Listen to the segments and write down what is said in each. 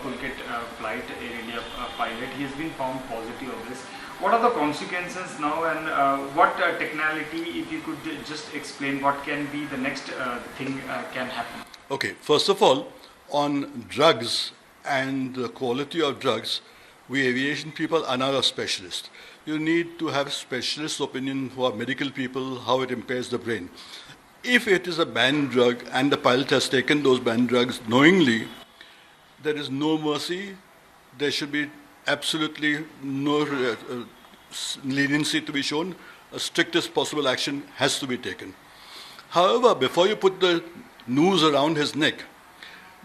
Phuket flight, Air India pilot. He has been found positive of this. What are the consequences now, and what technicality, if you could just explain what can be the next thing can happen? Okay, first of all, on drugs and the quality of drugs, we aviation people are not a specialist. You need to have specialist opinion who are medical people, how it impairs the brain. If it is a banned drug and the pilot has taken those banned drugs knowingly, there is no mercy. There should be absolutely no leniency to be shown. A strictest possible action has to be taken. However, before you put the noose around his neck,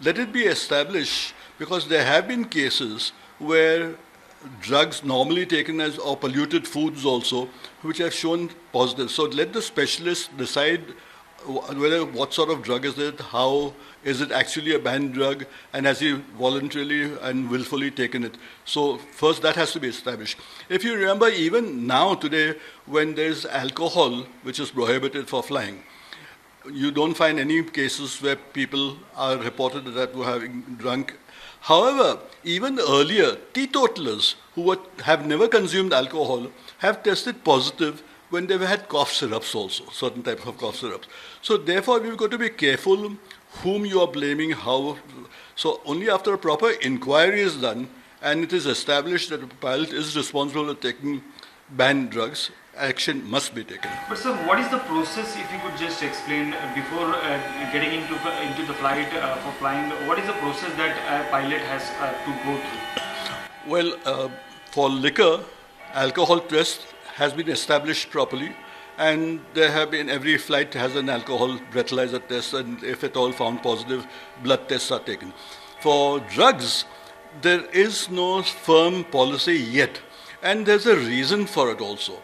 let it be established, because there have been cases where drugs normally taken as or polluted foods also, which have shown positive. So let the specialist decide whether what sort of drug is it, how is it actually a banned drug, and has he voluntarily and willfully taken it. So first that has to be established. If you remember, even now today, when there is alcohol which is prohibited for flying, you don't find any cases where people are reported that were having drunk. However, even earlier, teetotalers who have never consumed alcohol have tested positive when they've had cough syrups also, certain types of cough syrups. So therefore, we've got to be careful whom you are blaming, how. So only after a proper inquiry is done and it is established that the pilot is responsible for taking banned drugs, action must be taken. But sir, what is the process, if you could just explain before getting into the flight for flying, what is the process that a pilot has to go through? Well, for liquor, alcohol test has been established properly, and there have been, every flight has an alcohol breathalyzer test, and if at all found positive, blood tests are taken. For drugs, there is no firm policy yet, and there's a reason for it also.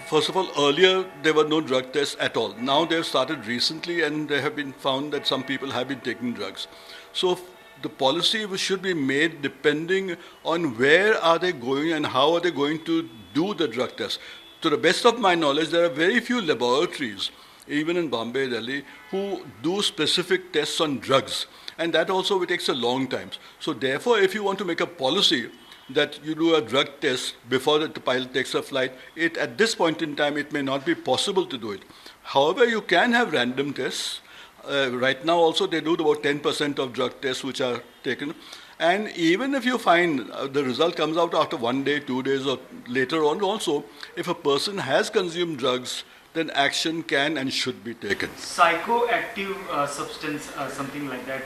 First of all, earlier there were no drug tests at all. Now they've started recently, and they have been found that some people have been taking drugs. So the policy should be made depending on where are they going and how are they going to do the drug test. To the best of my knowledge, there are very few laboratories, even in Bombay, Delhi, who do specific tests on drugs. And that also takes a long time. So therefore, if you want to make a policy that you do a drug test before the pilot takes a flight, at this point in time, it may not be possible to do it. However, you can have random tests. Right now also, they do about 10% of drug tests which are taken. And even if you find the result comes out after 1 day, 2 days, or later on also, if a person has consumed drugs, then action can and should be taken. Psychoactive substance, something like that,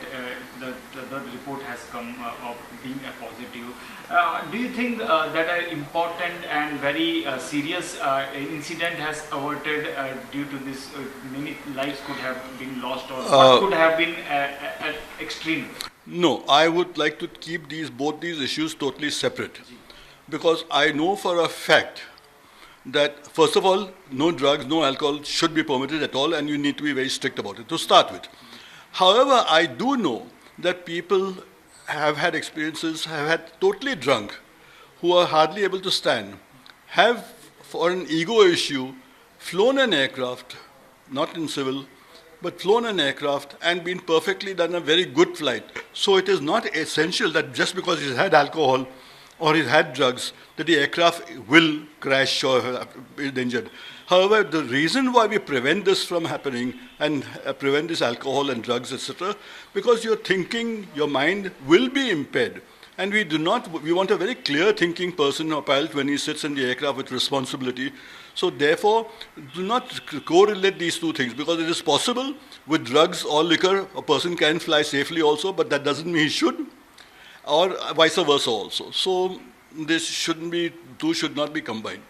the report has come of being a positive. Do you think that an important and very serious incident has averted due to this? Many lives could have been lost, or what could have been extreme? No, I would like to keep both these issues totally separate, because I know for a fact that, first of all, no drugs, no alcohol should be permitted at all, and you need to be very strict about it to start with. However, I do know that people have had experiences, have had totally drunk, who are hardly able to stand, have, for an ego issue, flown an aircraft, not in civil, but flown an aircraft and been perfectly done a very good flight. So it is not essential that just because he's had alcohol or he's had drugs, that the aircraft will crash or be injured. However, the reason why we prevent this from happening and prevent this alcohol and drugs, etc., because your thinking, your mind will be impaired. And we want a very clear thinking person or pilot when he sits in the aircraft with responsibility. So therefore, do not correlate these two things, because it is possible with drugs or liquor, a person can fly safely also, but that doesn't mean he should, or vice versa also. So this two should not be combined.